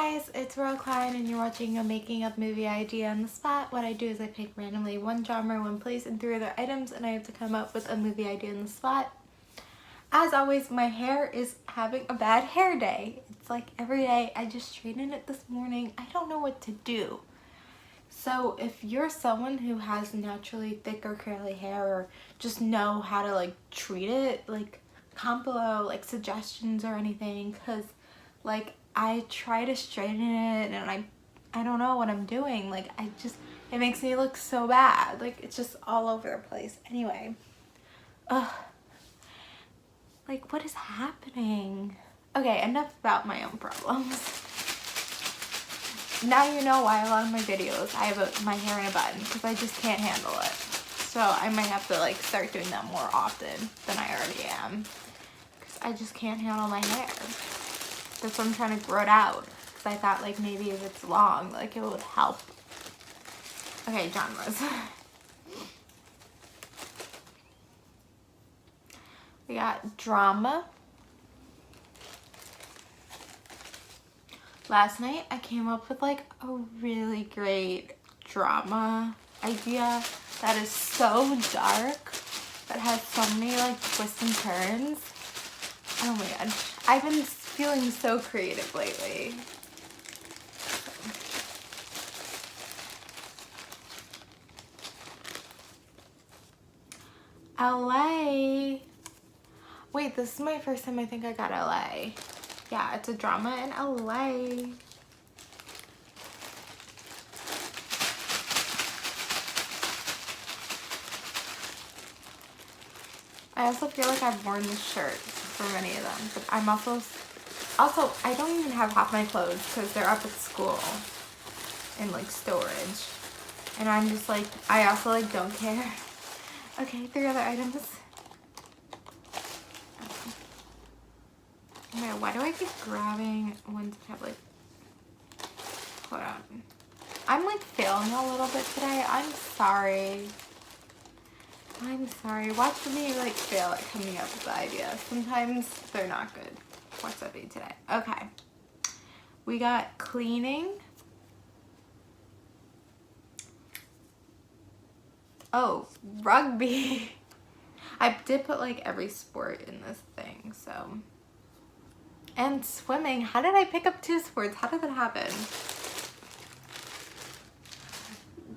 guys, it's Rel Klein and you're watching a making up movie idea on the spot. What I do is I pick randomly one genre, one place, and 3 other items, and I have to come up with a movie idea on the spot. As always, my hair is having a bad hair day. It's like every day. I just straightened it this morning. I don't know what to do. So if you're someone who has naturally thick or curly hair, or just know how to like treat it, like comment below like suggestions or anything, because like I try to straighten it and I don't know what I'm doing. Like it makes me look so bad. Like it's just all over the place. Anyway, like what is happening? Okay, enough about my own problems. Now you know why a lot of my videos I have my hair in a bun, because I just can't handle it. So I might have to like start doing that more often than I already am, because I just can't handle my hair. That's why I'm trying to grow it out, because I thought like maybe if it's long, like it would help. Okay, genres. We got drama. Last night I came up with like a really great drama idea that is so dark, that has so many like twists and turns. Oh my god, I've been feeling so creative lately. LA. Wait, this is my first time I think I got LA. Yeah, it's a drama in LA. I also feel like I've worn this shirt for many of them, but I'm also I don't even have half my clothes because they're up at school in like storage, and I'm just like, I also like don't care. Okay, 3 other items. Okay, why do I keep grabbing ones that have like, hold on. I'm like failing a little bit today. I'm sorry. Watch me like fail at coming up with the ideas. Sometimes they're not good. Watch that be today. Okay. We got cleaning. Oh, rugby. I did put like every sport in this thing, so. And swimming. How did I pick up 2 sports? How did that happen?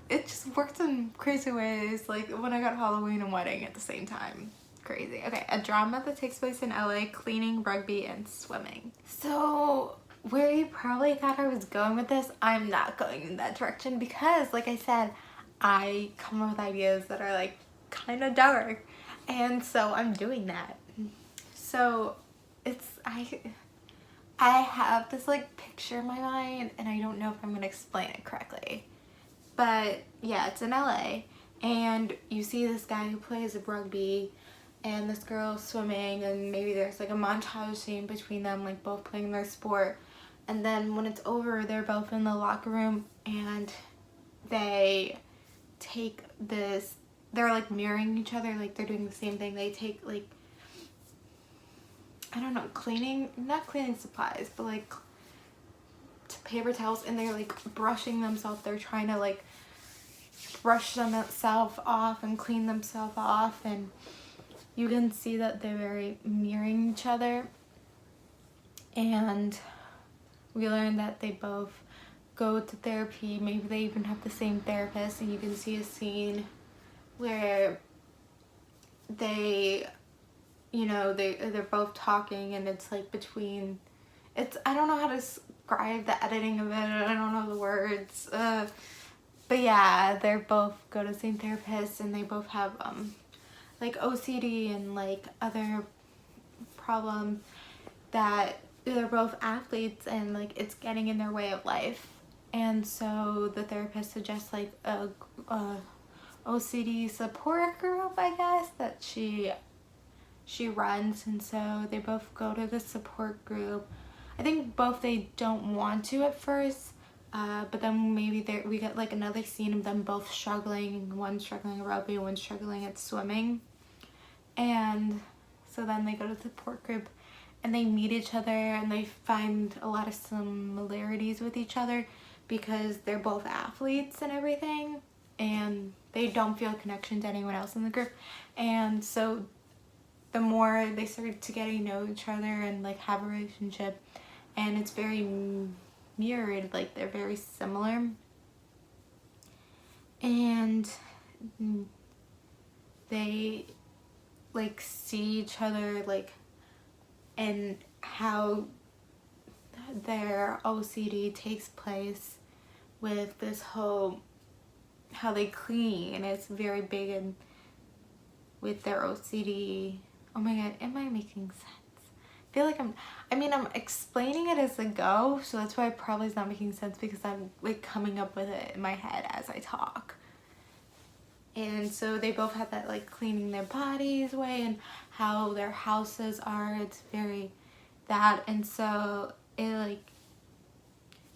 It just worked in crazy ways, like when I got Halloween and wedding at the same time. Crazy. Okay, a drama that takes place in LA, cleaning, rugby, and swimming. So where you probably thought I was going with this, I'm not going in that direction, because like I said, I come up with ideas that are like kind of dark, and so I'm doing that. So it's I have this like picture in my mind, and I don't know if I'm gonna explain it correctly. But yeah, it's in LA, and you see this guy who plays rugby and this girl swimming, and maybe there's like a montage scene between them like both playing their sport, and then when it's over they're both in the locker room and they take this, they're like mirroring each other, like they're doing the same thing. They take like, I don't know, not cleaning supplies, but like paper towels, and they're like brushing themselves. They're trying to like brush themselves off and clean themselves off, and you can see that they're very mirroring each other. And we learned that they both go to therapy. Maybe they even have the same therapist, and you can see a scene where they, you know, they're both talking, and it's like between, it's, I don't know how to describe the editing of it, I don't know the words, but yeah, they're both go to the same therapist, and they both have like OCD and like other problems, that they're both athletes, and like it's getting in their way of life. And so the therapist suggests like a OCD support group, I guess, that she runs, and so they both go to the support group. I think both they don't want to at first, but then maybe we get like another scene of them both struggling, one struggling at rugby, one struggling at swimming. And so then they go to the support group, and they meet each other and they find a lot of similarities with each other because they're both athletes and everything, and they don't feel a connection to anyone else in the group. And so the more they start to getting to know each other and like have a relationship, and it's very mirrored, like they're very similar, and they like see each other like, and how their OCD takes place with this whole how they clean, and it's very big in with their OCD. Oh my god, am I making sense? I feel like I'm explaining it as I go, so that's why it probably is not making sense, because I'm like coming up with it in my head as I talk. And so they both have that like cleaning their bodies way, and how their houses are, it's very that. And so it like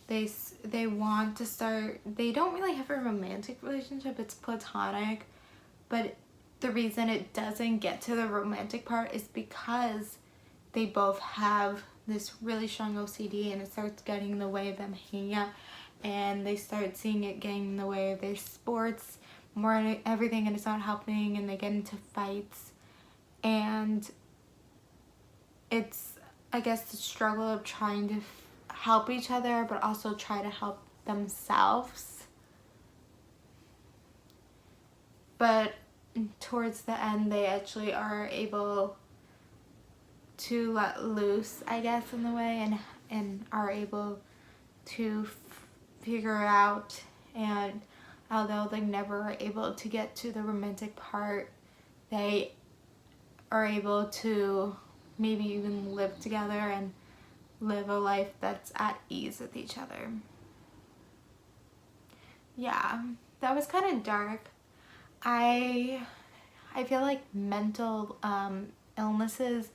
they want to start, they don't really have a romantic relationship, it's platonic, but the reason it doesn't get to the romantic part is because they both have this really strong OCD, and it starts getting in the way of them hanging out, and they start seeing it getting in the way of their sports more and everything, and it's not helping, and they get into fights. And it's, I guess, the struggle of trying to help each other but also try to help themselves. But towards the end they actually are able to let loose, I guess, in the way, and are able to figure out, and although they never are able to get to the romantic part, they are able to maybe even live together and live a life that's at ease with each other. Yeah, that was kind of dark. I feel like mental illnesses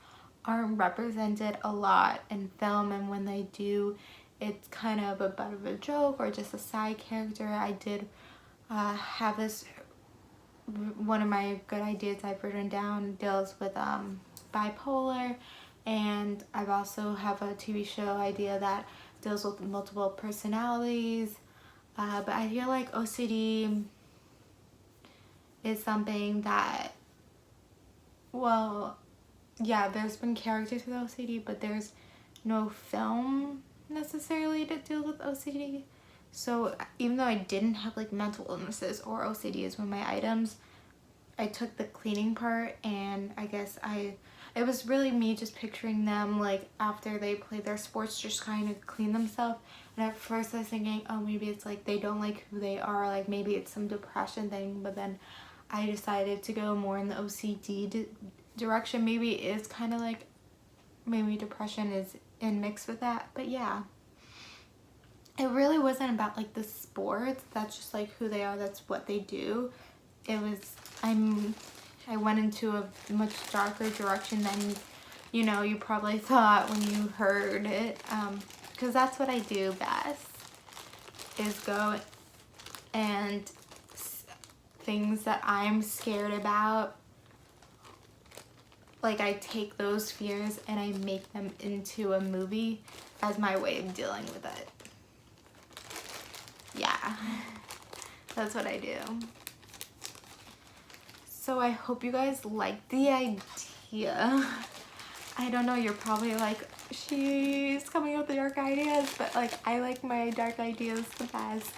aren't represented a lot in film, and when they do, it's kind of a bit of a joke or just a side character. I did have this, one of my good ideas I've written down deals with bipolar, and I've also have a TV show idea that deals with multiple personalities, but I feel like OCD is something that, well, yeah, there's been characters with OCD, but there's no film necessarily that deals with OCD. So even though I didn't have like mental illnesses or OCD as one of my items, I took the cleaning part, and I guess it was really me just picturing them like after they play their sports just kind of clean themselves. And at first I was thinking, oh, maybe it's like they don't like who they are, like maybe it's some depression thing, but then I decided to go more in the OCD direction. Maybe it is kind of like, maybe depression is in mix with that, but yeah. It really wasn't about like the sports, that's just like who they are, that's what they do. It was, I went into a much darker direction than, you know, you probably thought when you heard it, because that's what I do best, is go and things that I'm scared about, like I take those fears and I make them into a movie as my way of dealing with it. Yeah, that's what I do. So I hope you guys like the idea. I don't know, you're probably like, she's coming up with dark ideas, but like I like my dark ideas the best.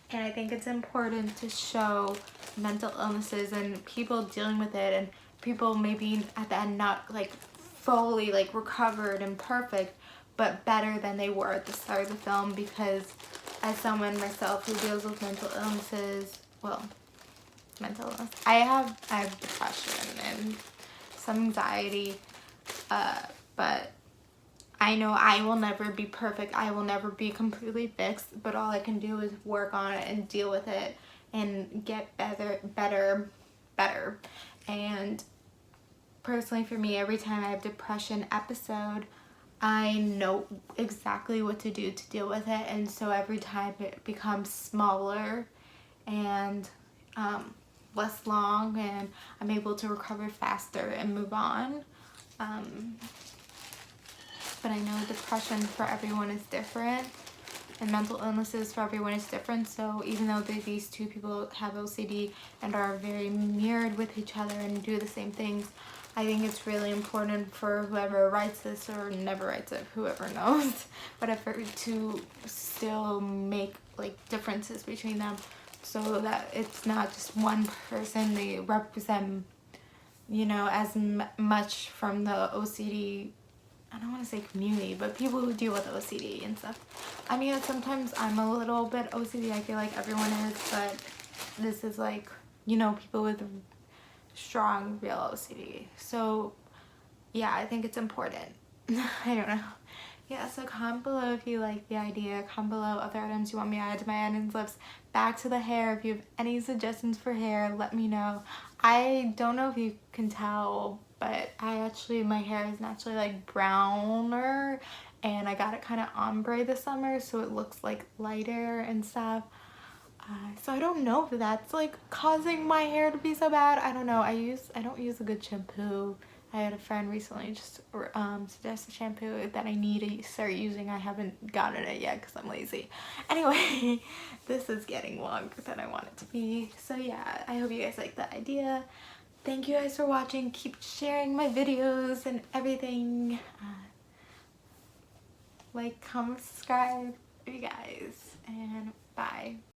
And I think it's important to show mental illnesses and people dealing with it, and people maybe at the end not like fully like recovered and perfect, but better than they were at the start of the film. Because as someone myself who deals with mental illnesses, well, mental illness, I have depression and some anxiety, but I know I will never be perfect. I will never be completely fixed, but all I can do is work on it and deal with it and get better. And personally for me, every time I have a depression episode, I know exactly what to do to deal with it, and so every time it becomes smaller and less long, and I'm able to recover faster and move on. but I know depression for everyone is different and mental illnesses for everyone is different. So even though these two people have OCD and are very mirrored with each other and do the same things, I think it's really important for whoever writes this, or never writes it, whoever knows, whatever, to still make like differences between them, so that it's not just one person. They represent, you know, as much from the OCD, I don't want to say community, but people who deal with OCD and stuff. I mean, sometimes I'm a little bit OCD, I feel like everyone is, but this is like, you know, people with strong real OCD. So yeah, I think it's important. I don't know. Yeah, so comment below if you like the idea. Comment below other items you want me to add to my items list. Back to the hair, if you have any suggestions for hair, let me know. I don't know if you can tell, but my hair is naturally like browner, and I got it kind of ombre this summer, so it looks like lighter and stuff. So I don't know if that's like causing my hair to be so bad. I don't know. I don't use a good shampoo. I had a friend recently just suggest a shampoo that I need to start using. I haven't gotten it yet because I'm lazy. Anyway, this is getting longer than I want it to be. So yeah, I hope you guys like the idea. Thank you guys for watching. Keep sharing my videos and everything. Like, comment, subscribe, you guys, and bye.